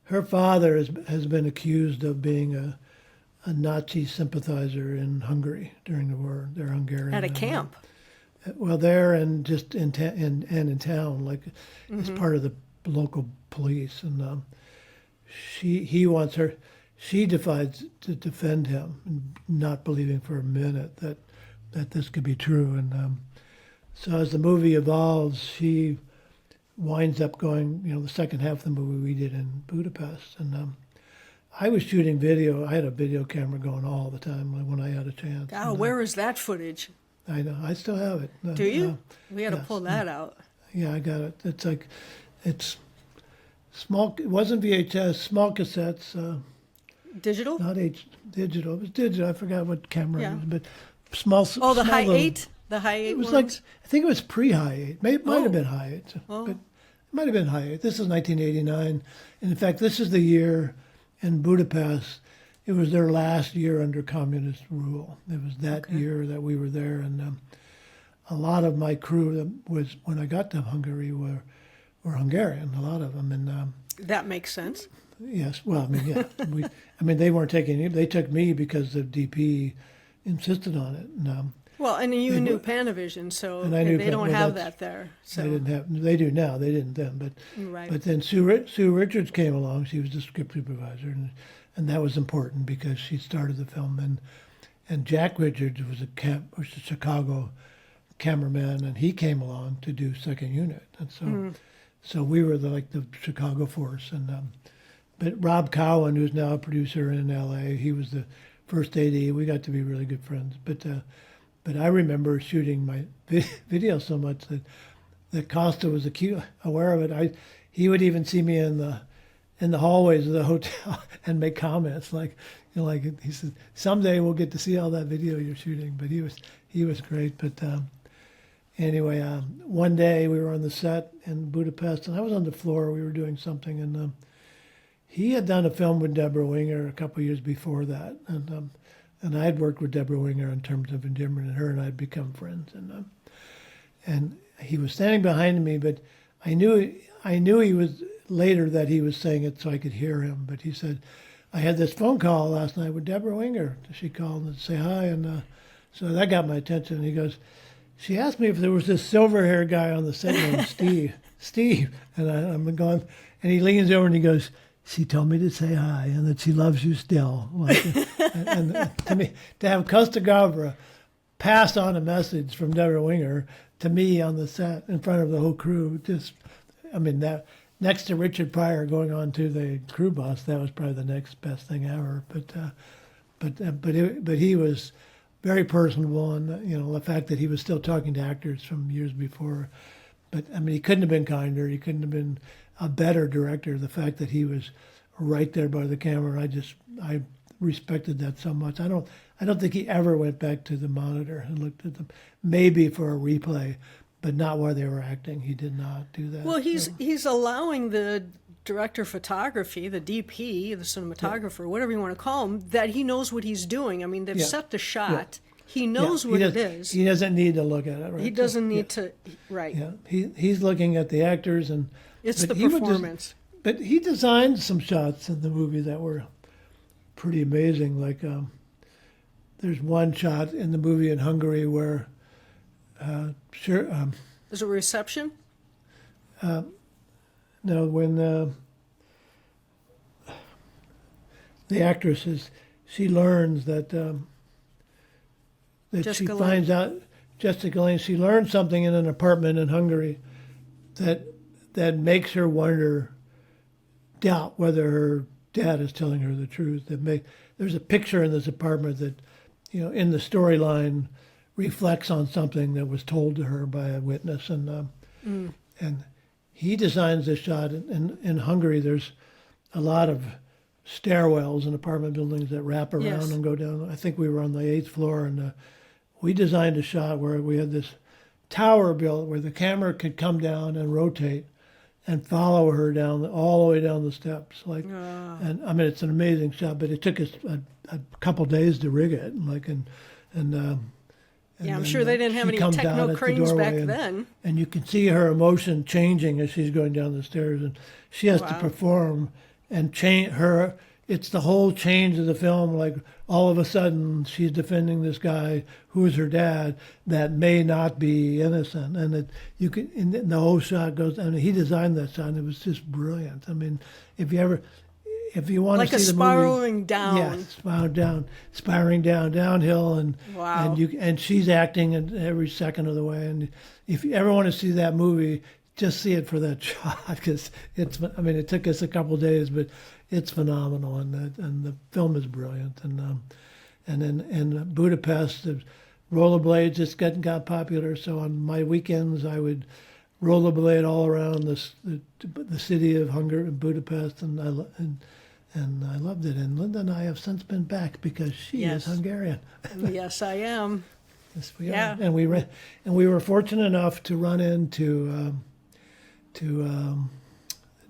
her father has been accused of being a Nazi sympathizer in Hungary during the war. They're Hungarian. At a camp. There and just in town, like as part of the local police. And he wants her. She decides to defend him, not believing for a minute that this could be true. And so as the movie evolves, she winds up going, the second half of the movie we did in Budapest. And I was shooting video. I had a video camera going all the time when I had a chance. Oh, where is that footage? I know. I still have it. Do you? We had to pull that out. Yeah, I got it. It's small. It wasn't VHS, small cassettes. Digital? Not digital. It was digital. I forgot what camera it was, but small. Oh, the small high little, 8? The high 8 It was ones? I think it was pre-high 8. It might have been high 8. But it might have been high 8. This is 1989. And in fact, this is the year in Budapest. It was their last year under communist rule. It was that year that we were there. And a lot of my crew was, when I got to Hungary, were Hungarian, a lot of them. And that makes sense. Yes. Well, they weren't taking it. They took me because the DP insisted on it. And, and you knew Panavision, so they don't have that there. So. They didn't have. They do now. They didn't then. But right. But then Sue Richards came along. She was the script supervisor, and that was important because she started the film. And Jack Richards was a Chicago cameraman, and he came along to do second unit. And so we were the Chicago force. And but Rob Cowan, who's now a producer in L.A., he was the first AD. We got to be really good friends. But I remember shooting my video so much that Costa was aware of it. He would even see me in the hallways of the hotel and make comments like he said, someday we'll get to see all that video you're shooting. But he was great. But anyway, one day we were on the set in Budapest, and I was on the floor. We were doing something, and he had done a film with Deborah Winger a couple of years before that, and I had worked with Deborah Winger in terms of Endearment, and her and I had become friends. And he was standing behind me, but I knew I knew he was later that he was saying it so I could hear him. But he said, I had this phone call last night with Deborah Winger. She called and say hi, and so that got my attention. And he goes, she asked me if there was this silver-haired guy on the set named Steve, and I'm going, and he leans over and he goes, she told me to say hi and that she loves you still. Like, and to me, to have Costa-Gavras pass on a message from Deborah Winger to me on the set in front of the whole crew, just, I mean, that next to Richard Pryor going on to the crew bus, that was probably the next best thing ever. But he was very personable, and the fact that he was still talking to actors from years before. But I mean, he couldn't have been kinder. He couldn't have been a better director. The fact that he was right there by the camera, I respected that so much. I don't think he ever went back to the monitor and looked at them, maybe for a replay, but not while they were acting. He did not do that. Well, he's allowing the director of photography, the DP, the cinematographer, whatever you want to call him, that he knows what he's doing. I mean, they've set the shot. He knows what it is. He doesn't need to look at it. Right? He doesn't need to. Right. Yeah. He's looking at the actors, and it's the performance. But he designed some shots in the movie that were pretty amazing. Like there's one shot in the movie in Hungary where is it a reception? No, when the actress she learns that she finds out, Jessica Lange, she learned something in an apartment in Hungary that makes her doubt whether her dad is telling her the truth. There's a picture in this apartment that, in the storyline reflects on something that was told to her by a witness, and he designs this shot. In Hungary, there's a lot of stairwells in apartment buildings that wrap around and go down. I think we were on the 8th floor, and we designed a shot where we had this tower built where the camera could come down and rotate and follow her down all the way down the steps. And I mean, it's an amazing shot, but it took us a couple days to rig it. I'm sure they didn't have any techno cranes back then. And you can see her emotion changing as she's going down the stairs, and she has to perform and change her. It's the whole change of the film. Like all of a sudden, she's defending this guy who is her dad that may not be innocent, and the whole shot goes. I mean, he designed that shot, and it was just brilliant. I mean, if you want like to see the spiraling movie, down, spiraling downhill, and wow. and she's acting every second of the way. And if you ever want to see that movie, just see it for that shot, because it took us a couple of days, but it's phenomenal, and the film is brilliant. And in Budapest, the rollerblades just got popular. So on my weekends, I would rollerblade all around the city of Hungary, Budapest, and I loved it. And Linda and I have since been back because she is Hungarian. Yes, I am. Yes, we are. And we were fortunate enough to run into the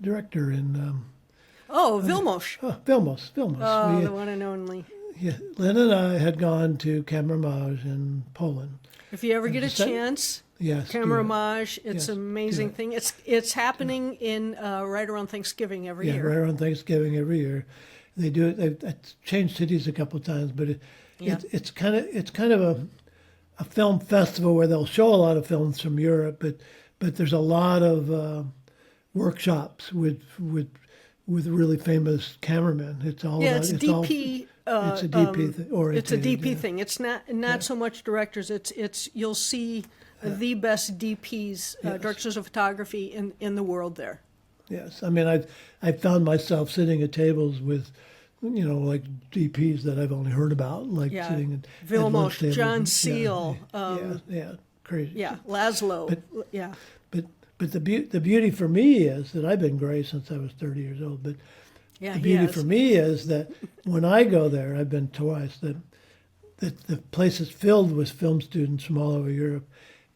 director in. Vilmos. Vilmos. Oh, the one and only. Yeah, Lynn and I had gone to Kameramaj in Poland. If you ever get a chance, Kameramaj, it's an amazing thing. It's happening in right around Thanksgiving every year. Yeah, right around Thanksgiving every year. They do it. They've changed cities a couple of times, but it's kind of a film festival where they'll show a lot of films from Europe, but there's a lot of workshops with really famous cameramen. It's all about it's DP. It's a DP oriented. It's a DP thing. It's not so much directors. It's you'll see the best DPs, directors of photography in the world there. Yes, I mean I found myself sitting at tables with, like DPs that I've only heard about, like sitting at Vilmos, John Seal. Crazy. Yeah, Laszlo. But the beauty for me is that I've been gray since I was 30 years old. But the beauty for me is that when I go there, I've been twice, that the place is filled with film students from all over Europe.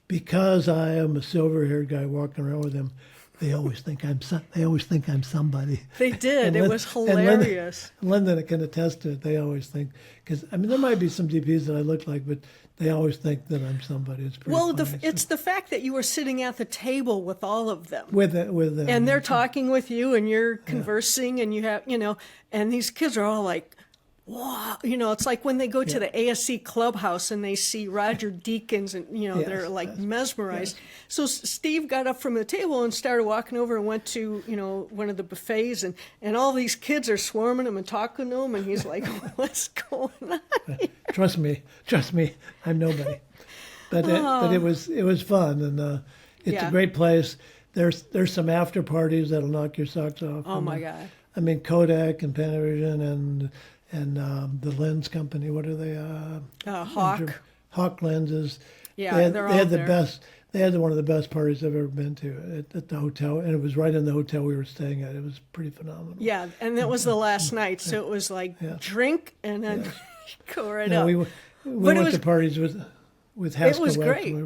Because I am a silver-haired guy walking around with them, they always think I'm somebody. They did. And It Lin- was and hilarious. Linda can attest to it. They always think, because I mean, there might be some DPs that I look like, but they always think that I'm somebody. It's pretty Well, funny. it's the fact that you were sitting at the table with all of them. With them. And they're talking with you and you're conversing and you have, and these kids are all like, wow. It's like when they go to the ASC clubhouse and they see Roger Deakins and, they're like mesmerized. Yes. So Steve got up from the table and started walking over and went to, one of the buffets and all these kids are swarming him and talking to him. And he's like, what's going on? Trust me, I'm nobody. But it was fun, and it's a great place. There's some after parties that'll knock your socks off. Oh my God! I mean, Kodak and Panavision and the lens company. What are they? Hawk lenses. Yeah, they they're had all the there. best. They had one of the best parties I've ever been to at the hotel, and it was right in the hotel we were staying at. It was pretty phenomenal. Yeah, and that was the last night, so it was like drink and then go right up. We went to parties with Haskell. It was great.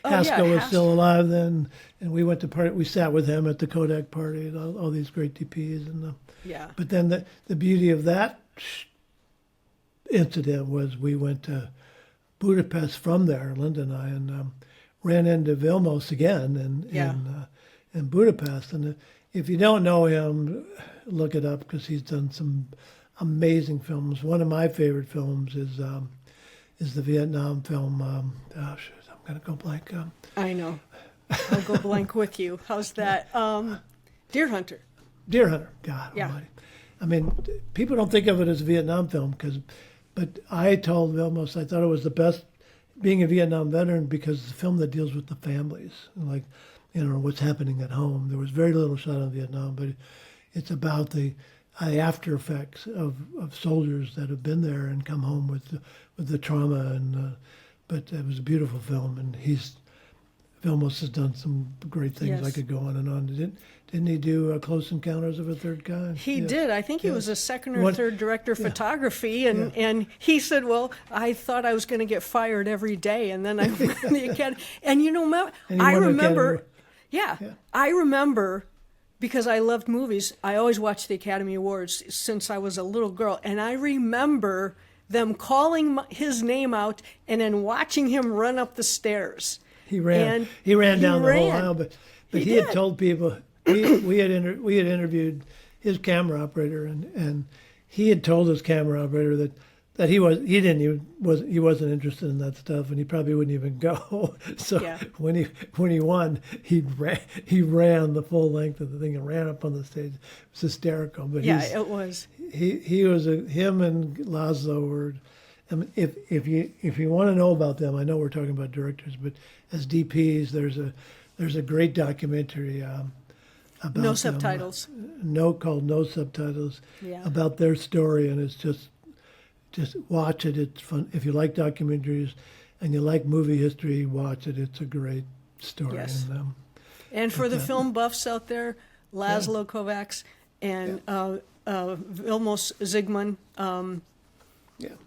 Haskell was still alive then, and we went to party. We sat with him at the Kodak party, and all these great DPs. And but then the beauty of that incident was we went to Budapest from there, Linda and I, and ran into Vilmos again in Budapest. And if you don't know him, look it up because he's done some amazing films. One of my favorite films is the Vietnam film. I'm going to go blank. I know. I'll go blank with you. How's that? Deer Hunter. Deer Hunter. God almighty. I mean, people don't think of it as a Vietnam film, but I told Vilmos I thought it was the best, being a Vietnam veteran, because it's a film that deals with the families, like, what's happening at home. There was very little shot on Vietnam, but it's about the after effects of soldiers that have been there and come home with the trauma. But it was a beautiful film, and Vilmos has done some great things. Yes. I could go on and on. Didn't he do Close Encounters of a Third Kind? He did. I think he was a second or third director of photography, and he said, "Well, I thought I was going to get fired every day, and then I won the Academy." And I remember, I remember, because I loved movies. I always watched the Academy Awards since I was a little girl, and I remember them calling his name out and then watching him run up the stairs. He ran down the whole aisle, but he had told people. We had interviewed his camera operator, and he had told his camera operator that he wasn't interested in that stuff, and he probably wouldn't even go. So when he won, he ran the full length of the thing and ran up on the stage. It was hysterical. But it was. He was him and Laszlo were. I mean, if you want to know about them, I know we're talking about directors, but as DPs, there's a great documentary. About No them, subtitles. Called No Subtitles, about their story, and it's just watch it. It's fun. If you like documentaries and you like movie history, watch it. It's a great story. Yes. And for the film buffs out there, Laszlo Kovacs and Vilmos Zsigmond.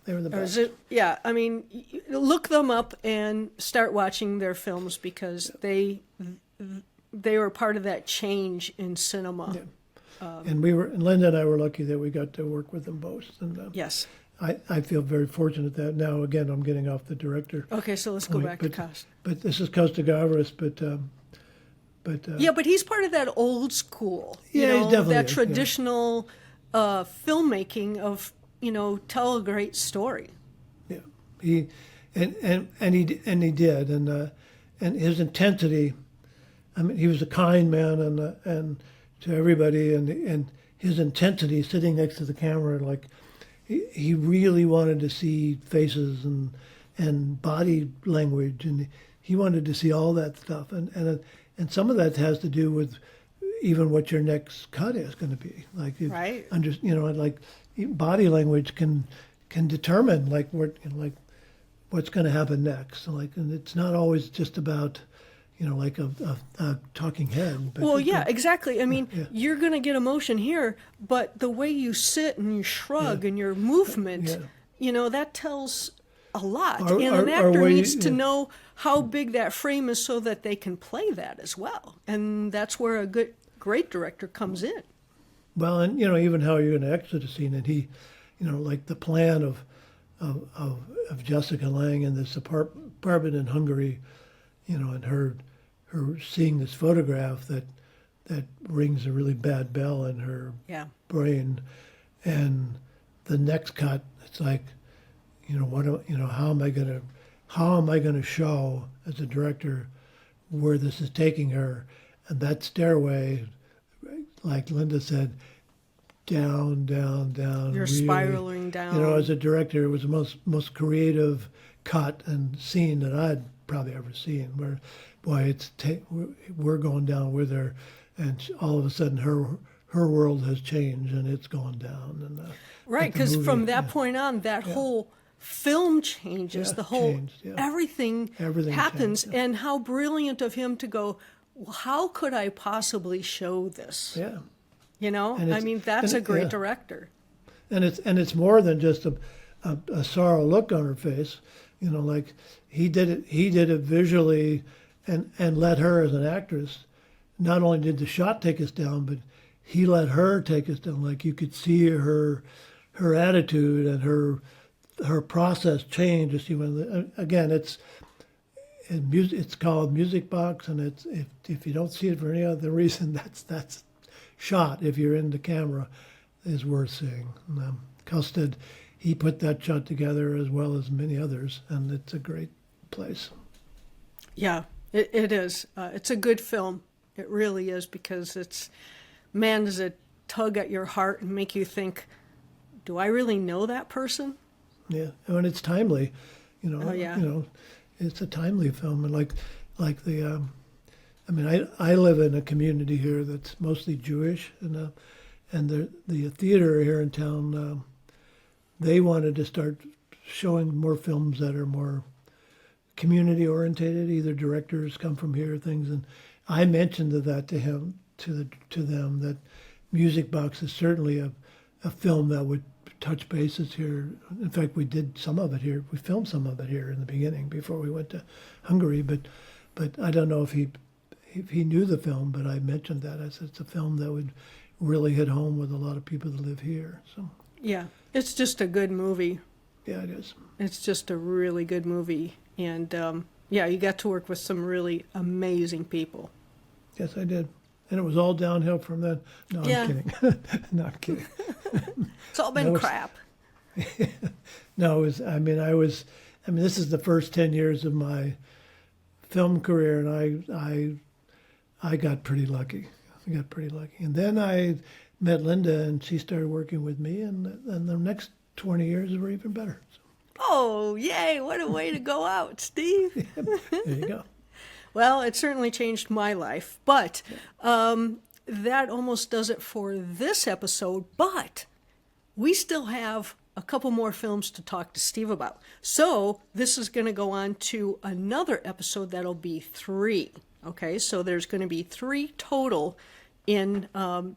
They were the best. I mean, look them up and start watching their films, because they were part of that change in cinema. And Linda and I were lucky that we got to work with them both. And yes. I feel very fortunate that now, again, I'm getting off the director. Okay, so let's go back to Costa. But this is Costa-Gavras, but he's part of that old school. He's definitely that traditional filmmaking of, tell a great story. Yeah, he did, and his intensity. I mean, he was a kind man, and to everybody, and his intensity, sitting next to the camera, like he really wanted to see faces and body language, and he wanted to see all that stuff, and some of that has to do with even what your next cut is going to be, like right. Like body language can determine like what's going to happen next, and it's not always just about like a talking head. But exactly. I mean, you're going to get emotion here, but the way you sit and you shrug and your movement, that tells a lot. Are- and an are actor we- needs to yeah. know how big that frame is so that they can play that as well. And that's where a great director comes in. Well, and even how you're going to exit a scene, and he, like the plan of Jessica Lange in this apartment in Hungary, and her seeing this photograph that rings a really bad bell in her Yeah. brain, and the next cut, it's like, how am I going to show as a director where this is taking her, and that stairway, like Linda said, down, down, down. You're really, spiraling down. as a director, it was the most creative cut and scene that I'd probably ever seen. Where, boy, we're going down with her, and all of a sudden her world has changed and it's gone down. And Right, but the because movie- from that yeah. point on, that whole film changes. Yeah, The whole changed, yeah. everything happens, changed, yeah. and how brilliant of him to go. Well, how could I possibly show this? Yeah. And And I it's- mean, that's and a it- great yeah. director. And it's more than just a sorrow look on her face, like he did it visually, and let her as an actress. Not only did the shot take us down, but he let her take us down. Like you could see her attitude and her process change. As she went. Again, it's called Music Box, and it's if you don't see it for any other reason, that's shot. If you're in the camera, is worth seeing. Costa, he put that shot together as well as many others, and it's a great place. Yeah, it is. It's a good film. It really is, because does it tug at your heart and make you think, do I really know that person? Yeah, and it's timely. Oh, yeah. It's a timely film, and like the. I live in a community here that's mostly Jewish, and the theater here in town, they wanted to start showing more films that are more community orientated. Either directors come from here, things, and I mentioned that to him, to them, that Music Box is certainly a film that would touch bases here. In fact, we did some of it here. We filmed some of it here in the beginning before we went to Hungary, but I don't know if he knew the film, but I mentioned that. I said it's a film that would really hit home with a lot of people that live here. So Yeah, it's just a good movie. yeah, it is. It's just a really good movie. And you got to work with some really amazing people. Yes, I did. And it was all downhill from then. No, Yeah. I'm kidding. No, I'm kidding. It's all been That was- crap. No, it was. This is the first 10 years of my film career, and I got pretty lucky. And then I met Linda, and she started working with me, and the next 20 years were even better. So, Oh, yay, what a way to go out, Steve. there you go. Well, it certainly changed my life. But that almost does it for this episode. But we still have a couple more films to talk to Steve about. So this is going to go on to another episode that'll be 3. Okay, so there's going to be 3 total in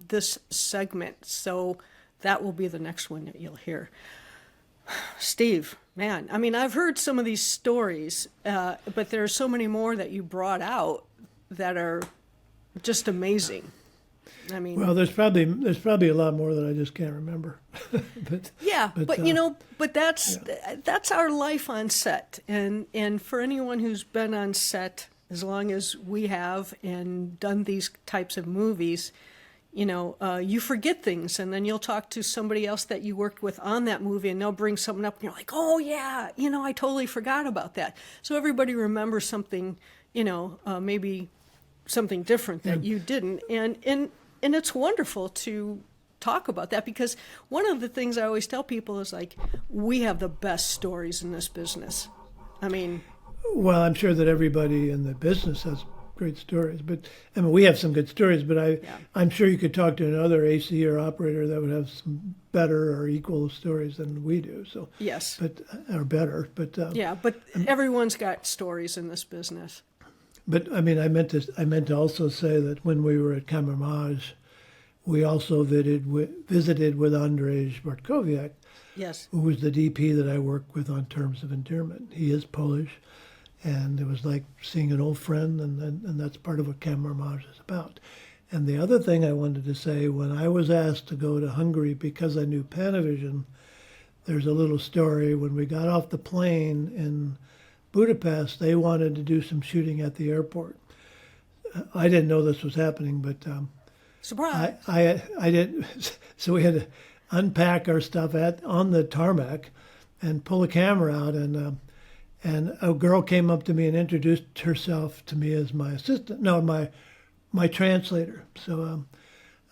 this segment. So that will be the next one that you'll hear. Steve, man, I've heard some of these stories, but there are so many more that you brought out that are just amazing. Well, there's probably a lot more that I just can't remember. but that's our life on set, and for anyone who's been on set as long as we have and done these types of movies, you forget things, and then you'll talk to somebody else that you worked with on that movie, and they'll bring something up, and you're like, oh yeah, I totally forgot about that. So everybody remembers something, maybe something different that you didn't, and it's wonderful to talk about that, because one of the things I always tell people is, like, we have the best stories in this business. Well, I'm sure that everybody in the business has great stories, but we have some good stories. But I'm sure you could talk to another AC or operator that would have some better or equal stories than we do. So yes, but or better. But but everyone's got stories in this business. But I meant to also say that when we were at Kamermaj, we also visited with Andrzej Bartkowiak, Yes. who was the DP that I worked with on Terms of Endearment. He is Polish, and it was like seeing an old friend, and that's part of what Camerimage is about. And the other thing I wanted to say, when I was asked to go to Hungary because I knew Panavision, there's a little story. When we got off the plane in Budapest, they wanted to do some shooting at the airport. I didn't know this was happening, but Surprise. I did. So we had to unpack our stuff on the tarmac and pull a camera out, and a girl came up to me and introduced herself to me as my assistant. No, my translator. So,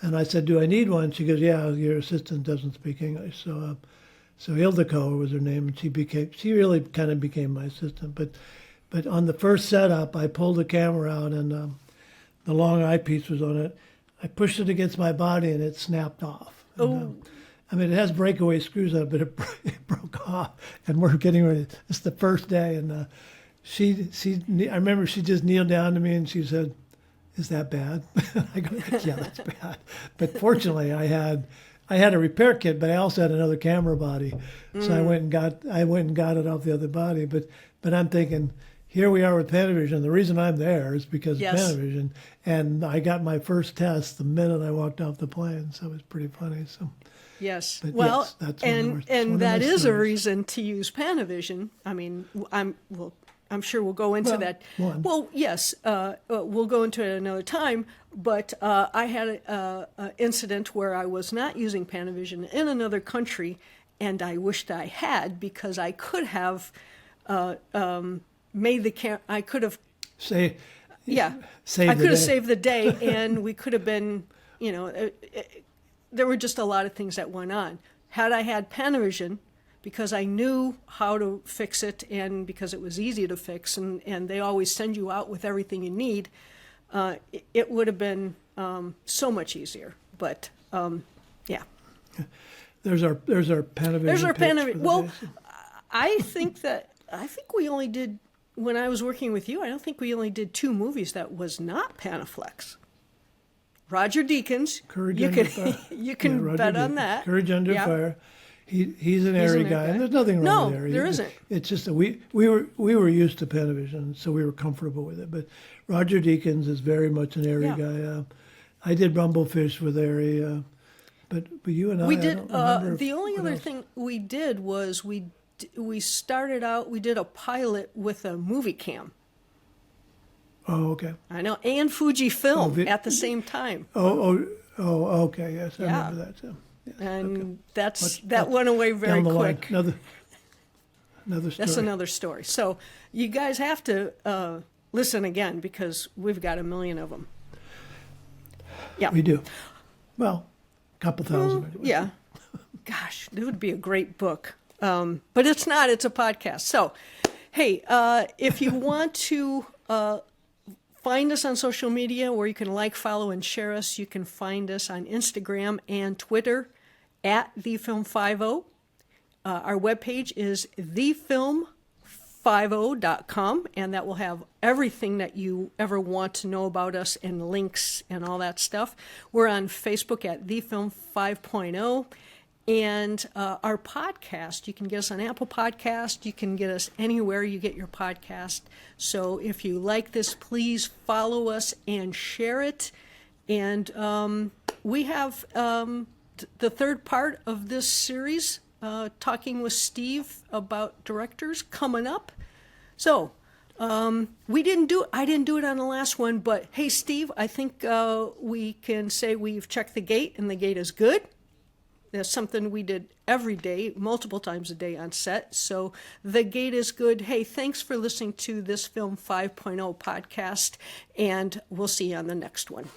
and I said, "Do I need one?" She goes, "Yeah, your assistant doesn't speak English." So Ildiko was her name, and she really kind of became my assistant. But on the first setup, I pulled the camera out, and the long eyepiece was on it. I pushed it against my body, and it snapped off. And, I mean, it has breakaway screws on it, but it broke off. And we're getting ready. It's the first day, and I remember she just kneeled down to me and she said, "Is that bad?" I go, "Yeah, that's bad." But fortunately, I had a repair kit, but I also had another camera body, so I went and got it off the other body. But I'm thinking, here we are with Panavision. The reason I'm there is because of Panavision, and I got my first test the minute I walked off the plane, so it was pretty funny. So. Yes. But well, yes, that's and that is a reason to use Panavision. I mean, I'm sure we'll go into that. Well, yes, we'll go into it another time. But I had an incident where I was not using Panavision in another country, and I wished I had, because I could have made the I could have saved the day, and we could have been, there were just a lot of things that went on. Had I had Panavision, because I knew how to fix it, and because it was easy to fix, and they always send you out with everything you need, it would have been so much easier. But yeah. There's our Panavision. There's our Panavision. Well, I think we only did, when I was working with you, I don't think we only did 2 movies that was not Panaflex. Roger Deakins, you can bet on that. Courage Under Fire. He's an airy guy, and there's nothing wrong with airy. No, there isn't. It's just that we were used to Panavision, so we were comfortable with it. But Roger Deakins is very much an airy guy. I did Rumblefish with airy, but you and we did. The only other thing we did was we started out. We did a pilot with a movie cam. Oh, okay. I know, and Fujifilm at the same time. Oh, okay. Yes, I remember that too. Yeah, and that went away very quick. Another story. That's another story. So you guys have to listen again, because we've got 1 million of them. Yeah, we do. Well, a couple thousand. Anyway. Yeah. Gosh, it would be a great book. But it's not. It's a podcast. So, hey, if you want to find us on social media, where you can like, follow, and share us, you can find us on Instagram and Twitter at TheFilm50. Our webpage is thefilm50.com, and that will have everything that you ever want to know about us, and links and all that stuff. We're on Facebook at TheFilm 5.0. And our podcast, you can get us on Apple Podcast. You can get us anywhere you get your podcast. So if you like this, please follow us and share it. And we have the third part of this series, talking with Steve about directors, coming up. So I didn't do it on the last one, but hey, Steve, I think we can say we've checked the gate, and the gate is good. That's something we did every day, multiple times a day on set. So the gate is good. Hey, thanks for listening to this Film 5.0 podcast, and we'll see you on the next one.